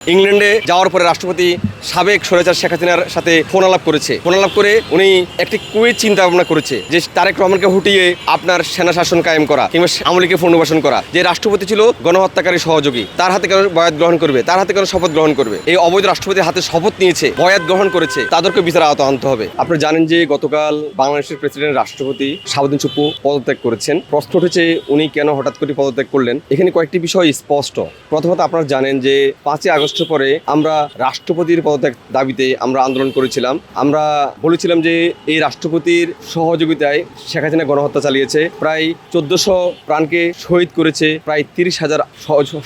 ইংল্যান্ডে যাওয়ার পরে রাষ্ট্রপতি সাবেক স্বৈরাচার শেখ হাসিনার সাথে ফোন আলাপ করে উনি একটি কুইজ চিন্তা ভাবনা করেছে যে তারেক রহমানকে হটিয়ে আপনার সেনা শাসন কায়েম করা কিংবা আওয়ামী লীগকে পুনর্বাসন করা। যে রাষ্ট্রপতি ছিল গণহত্যাকারী সহযোগী, তার হাতে কেন বয়াত গ্রহণ করবে, তার হাতে কেন শপথ গ্রহণ করবে? এই অবৈধ রাষ্ট্রপতির হাতে শপথ নিয়েছে, বয়াত গ্রহণ করেছে, তাদেরকে বিচার আওতায় আনতে হবে। আপনারা জানেন যে গতকাল বাংলাদেশের প্রেসিডেন্ট রাষ্ট্রপতি শাহাবুদ্দিন চুপ্পু পদত্যাগ করেছেন। প্রশ্ন উঠেছে উনি কেন হঠাৎ করে পদত্যাগ করলেন। এখানে কয়েকটি বিষয় স্পষ্ট। প্রথমত আপনারা জানেন যে 5ই আগস্টের পরে আমরা রাষ্ট্রপতির পদত্যাগ দাবিতে আমরা আন্দোলন করেছিলাম। আমরা বলেছিলাম যে এই রাষ্ট্রপতির সহযোগিতায় শেখ হাসিনা গণহত্যা চালিয়েছে, প্রায় 1400 প্রাণকে শহীদ করেছে, প্রায় 30,000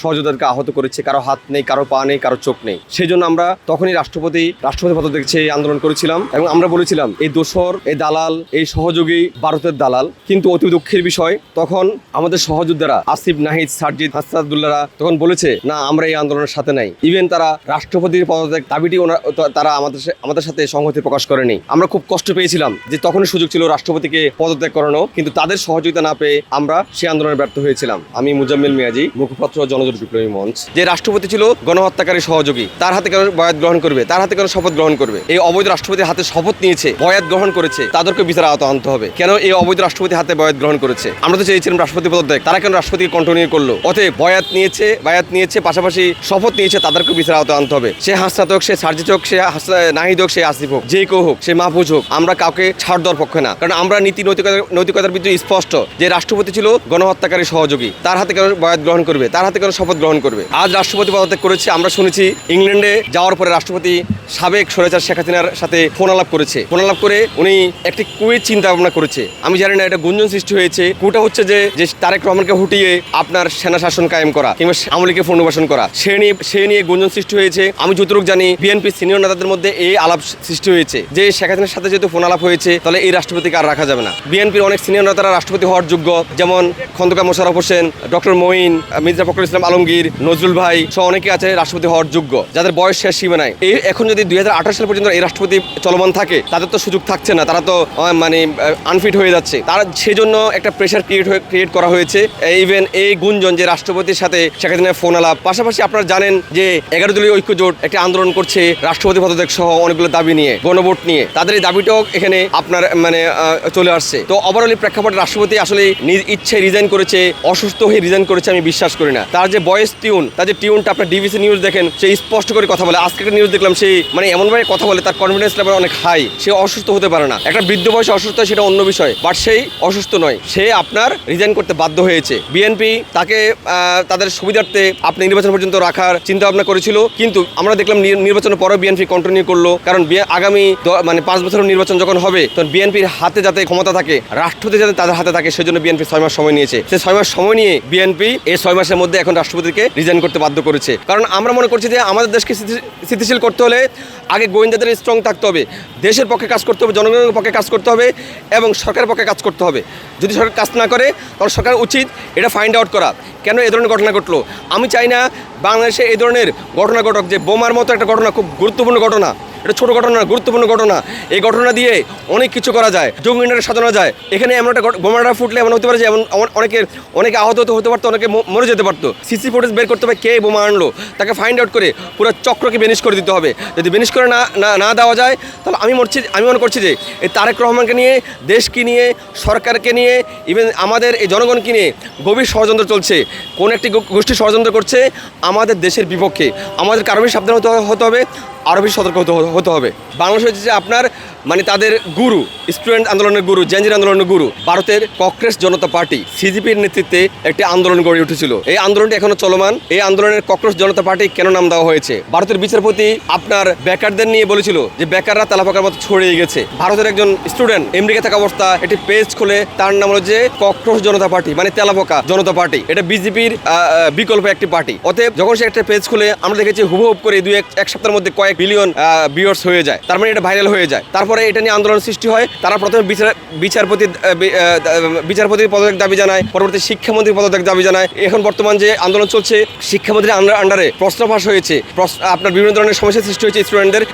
সহযোদ্ধাকে আহত করেছে, কারো হাত নেই, কারো পা নেই, কারো চোখ নেই। সেই জন্য আমরা তখনই রাষ্ট্রপতি পদত্যাগ চেয়ে আন্দোলন করেছিলাম এবং আমরা বলেছিলাম এই দোসর, এই দালাল, এই সহযোগী ভারতের দালাল। কিন্তু অতি দুঃখের বিষয়, তখন আমাদের সহযোদ্ধারা আসিফ, নাহিদ, সার্জিদ, হাসাদুল্লাহরা তখন বলেছে না, আমরা এই আন্দোলনের সাথে নাই। ইভেন তারা রাষ্ট্রপতির পদত্যাগ দাবিটি তারা আমাদের সাথে সংহতি প্রকাশ করেনি। আমরা খুব কষ্ট পেয়েছিলাম যে তখনই সুযোগ ছিল রাষ্ট্রপতিকে পদত্যাগ করানো, কিন্তু তাদের সহযোগিতা না পেয়ে আমরা সেই আন্দোলনে ব্যর্থ হয়েছিলাম। আমি মুজাম্মেল মিয়াজি, মুখপাত্র জনজোট বিপ্লবী মঞ্চ। যে রাষ্ট্রপতি ছিল গণহত্যাকারী সহযোগী, তার হাতে কেন বয়াত গ্রহণ করবে, তার হাতে কেন শপথ গ্রহণ করবে? এই অবৈধ রাষ্ট্রপতির হাতে শপথ নিয়েছে, বয়াত গ্রহণ করেছে, তাদেরকে বিচার আওতায় আনতে হবে। কেন এই অবৈধ রাষ্ট্রপতির হাতে বয়াত গ্রহণ করেছে? আমরা তো চেয়েছিলাম রাষ্ট্রপতি পদত্যাগ, তারা কেন রাষ্ট্রপতিকে কন্টিনিউ করলো? অতএব বায়াত নিয়েছে, পাশাপাশি শপথ নিয়েছে, তাদেরকে বিচার আওতায় আনতে হবে। সে হাসনাত হোক, সে সার্জিত হোক, সে নাহিদ হোক, সে আসিফ হোক, যে কেউ হোক, সে মাহফুজ হোক, আমরা কাউকে ছাড় দেওয়ার পক্ষে না। কারণ আমরা নীতি নৈতিকতার ভিত্তিতে স্পষ্ট যে রাষ্ট্রপতি ছিল গণহত্যাকারী সহযোগী, তার হাতে কেন বয়াত গ্রহণ করবে, তার হাতে কেন শপথ গ্রহণ করবে? আজ রাষ্ট্রপতি পদত্যাগ করেছে। আমরা শুনেছি ইংল্যান্ডে যাওয়ার পরে রাষ্ট্রপতি সাবেক স্বৈরাচার শেখ হাসিনার সাথে ফোন আলাপ করে উনি একটি কুইজ চিন্তা ভাবনা করেছে। আমি জানি না, এটা গুঞ্জন সৃষ্টি হয়েছে। কুটা হচ্ছে যে তারেক রহমানকে হটিয়ে আপনার সেনা শাসন কায়েম করা কিংবা আওয়ামী লীগকে পুনর্বাসন করা, সে নিয়ে গুঞ্জন সৃষ্টি হয়েছে। আমি যতটুকু জানি বিএনপি সিনিয়র নেতাদের মধ্যে এই আলাপ সৃষ্টি হয়েছে যে শেখ হাসিনার সাথে যেহেতু ফোন আলাপ হয়েছে, তাহলে এই রাষ্ট্রপতিকে আর রাখা যাবে না। বিএনপির অনেক সিনিয়র নেতারা রাষ্ট্রপতি হওয়ার যোগ্য, যেমন খন্দকার মোশাররফ হোসেন, ডক্টর মঈন, মির্জা ফখরুল ইসলাম আলমগীর, নজরুল ভাই সহ অনেকে আছে রাষ্ট্রপতি হওয়ার যোগ্য, যাদের বয়স শেষ সীমানায়। এখন যদি 2028 সাল পর্যন্ত এই রাষ্ট্রপতি চলমান থাকে, তাদের তো সুযোগ থাকছে না, তারা তো আনফিট হয়ে যাচ্ছে। তারা সেজন্য একটা প্রেশার ক্রিয়েট করা হয়েছে। ইভেন এই গুঞ্জন যে রাষ্ট্রপতির সাথে শেখ হাসিনার ফোন আলাপ। পাশাপাশি আপনারা জানেন যে 11 দলীয় ঐক্য জোট একটা আন্দোলন করছে রাষ্ট্রপতি পদত্যাগ সহ অনেকগুলো দাবি নিয়ে, গণভোট নিয়ে। তাদের এই দাবিটাও এখানে আপনার চলে আসছে। তো ওভারঅল প্রেক্ষাপটে রাষ্ট্রপতি আসলে নিজ ইচ্ছে রিজাইন করেছে, অসুস্থ হয়ে রিজাইন করেছে আমি বিশ্বাস করি না। তার যে ভয়েস টিউন, তার যে টিউনটা আপনার ডিবিসি নিউজ দেখেন, সে স্পষ্ট করে কথা বলে। আজকে একটা নিউজ দেখলাম, সেই এমনভাবে কথা বলে, তার কনফিডেন্স লেভেল অনেক হাই। সে অসুস্থ হতে পারে না। একটা বৃদ্ধ বয়সে অসুস্থ হয় সেটা অন্য বিষয়, বাট সেই অসুস্থ নয়, সে আপনার রিজাইন করতে বাধ্য হয়েছে। বিএনপি তাকে তাদের সুবিধার্থে আপনি নির্বাচন পর্যন্ত রাখার চিন্তা ভাবনা করেছিল, কিন্তু আমরা দেখলাম নির্বাচনের পরেও বিএনপি কন্টিনিউ করলো। কারণ আগামী 5 বছরের নির্বাচন যখন হবে, তখন বিএনপির হাতে যাতে ক্ষমতা থাকে, রাষ্ট্রপতি যাতে তাদের হাতে থাকে, সেজন্য বিএনপি 6 মাস সময় নিয়েছে। সে 6 মাস সময় নিয়ে বিএনপি এই 6 মাসের মধ্যে এখন রাষ্ট্রপতিকে রিজাইন করতে বাধ্য করেছে। কারণ আমরা মনে করছি যে আমাদের দেশকে স্থিতিশীল করতে হলে আগে গোয়েন্দাদের স্ট্রং থাকতে হবে, দেশের পক্ষে কাজ করতে হবে, জনগণের পক্ষে কাজ করতে হবে এবং সরকারের পক্ষে কাজ করতে হবে। যদি সরকার কাজ না করে, তাহলে সরকার উচিত এটা ফাইন্ড আউট করা, কেন এ ধরনের ঘটনা ঘটলো। আমি চাই না বাংলাদেশে এই ধরনের ঘটনা ঘটক, যে বোমার মতো একটা ঘটনা, খুব গুরুত্বপূর্ণ ঘটনা, এটা ছোটো ঘটনা, গুরুত্বপূর্ণ ঘটনা। এই ঘটনা দিয়ে অনেক কিছু করা যায়, জঙ্গিনারে সাজানো যায়। এখানে এমন একটা বোমাটা ফুটলে এমন হতে পারে যে অনেকে আহত হতে পারতো, অনেকে মরে যেতে পারতো। সিসি ফুটেজ বের করতে হবে, কে বোমা আনলো, তাকে ফাইন্ড আউট করে পুরো চক্রকে বেনিশ করে দিতে হবে। যদি বেনিশ করে না দেওয়া যায়, তাহলে আমি মনে করছি যে এই তারেক রহমানকে নিয়ে, দেশকে নিয়ে, সরকারকে নিয়ে, ইভেন আমাদের এই জনগণকে নিয়ে গভীর ষড়যন্ত্র চলছে। কোন একটি গোষ্ঠী ষড়যন্ত্র করছে আমাদের দেশের বিপক্ষে। আমাদের আরও বেশি সাবধান হতে হবে, আরও বেশি সতর্ক হতে হবে। বাংলাদেশ হচ্ছে যে আপনার তাদের গুরু, স্টুডেন্ট আন্দোলনের গুরু, জেনজির আন্দোলনের গুরু ভারতের কংগ্রেস জনতা পার্টি, সিজিপির নেতৃত্বে একটি আন্দোলন গড়ে উঠেছিল। এই আন্দোলনটি এখনো চলমান। এই আন্দোলনের কংগ্রেস জনতা পার্টি কেন নাম দেওয়া হয়েছে? ভারতের বিচারপতি আপনার বেকারদের নিয়ে বলেছিল যে বেকাররা তেলাপোকার মতো ছড়িয়ে গেছে। ভারতের একজন স্টুডেন্ট আমেরিকা থাকা অবস্থা একটি পেজ খুলে, তার নাম হলো যে কংগ্রেস জনতা পার্টি, তেলাপোকা জনতা পার্টি। এটা বিজেপির বিকল্প একটি পার্টি। অতএব যখন সে একটা পেজ খুলে, আমরা দেখেছি হুবহুব করে এক সপ্তাহের মধ্যে কয়েক বিলিয়ন ভিউয়ার্স হয়ে যায়। তার এটা ভাইরাল হয়ে যায়। তারপরে এটা নিয়ে আন্দোলন সৃষ্টি হয়। তারা প্রথমে বিচারপতির পদত্যাগ দাবি জানায়, পরবর্তী শিক্ষামন্ত্রীর পদত্যাগ দাবি জানায়। এখন বর্তমান যে আন্দোলন চলছে, শিক্ষামন্ত্রীর আন্ডারে প্রশ্ন ফাঁস হয়েছে, আপনার বিভিন্ন ধরনের সমস্যা সৃষ্টি হয়েছে স্টুডেন্টদের।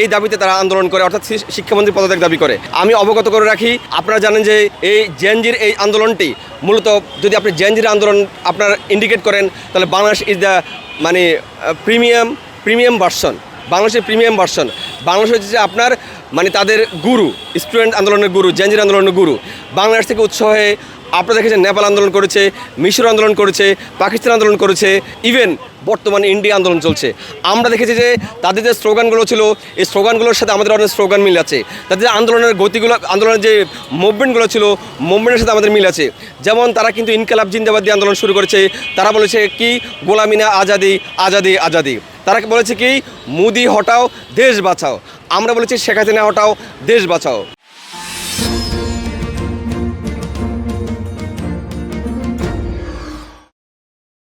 এই দাবিতে তারা আন্দোলন করে, অর্থাৎ শিক্ষামন্ত্রীর পদত্যাগ দাবি করে। আমি অবগত করে রাখি, আপনারা জানেন যে এই জেনজির এই আন্দোলনটি মূলত, যদি আপনি জেনজির আন্দোলন আপনার ইন্ডিকেট করেন, তাহলে Bangladesh is the premium premium version, বাংলাদেশের প্রিমিয়াম ভার্সন। বাংলাদেশ হচ্ছে যে আপনার মানে তাদের গুরু, স্টুডেন্ট আন্দোলনের গুরু, জেনজির আন্দোলনের গুরু। বাংলাদেশ থেকে উৎস হয়ে আপনারা দেখেছেন নেপাল আন্দোলন করেছে, মিশর আন্দোলন করেছে, পাকিস্তান আন্দোলন করেছে, ইভেন বর্তমানে ইন্ডিয়া আন্দোলন চলছে। আমরা দেখেছি যে তাদের যে স্লোগানগুলো ছিল, এই স্লোগানগুলোর সাথে আমাদের অনেক স্লোগান মিল আছে। তাদের আন্দোলনের গতিগুলো, আন্দোলনের যে মুভমেন্টগুলো ছিল, মুভমেন্টের সাথে আমাদের মিল আছে। যেমন তারা কিন্তু ইনকালাব জিন্দাবাদ দিয়ে আন্দোলন শুরু করেছে। তারা বলেছে কি গোলামিনা আজাদি, আজাদি, আজাদি। তারা বলেছে কি মোদি হটাও দেশ বাঁচাও। আমরা বলেছি শেখ হাসিনা হটাও দেশ বাঁচাও।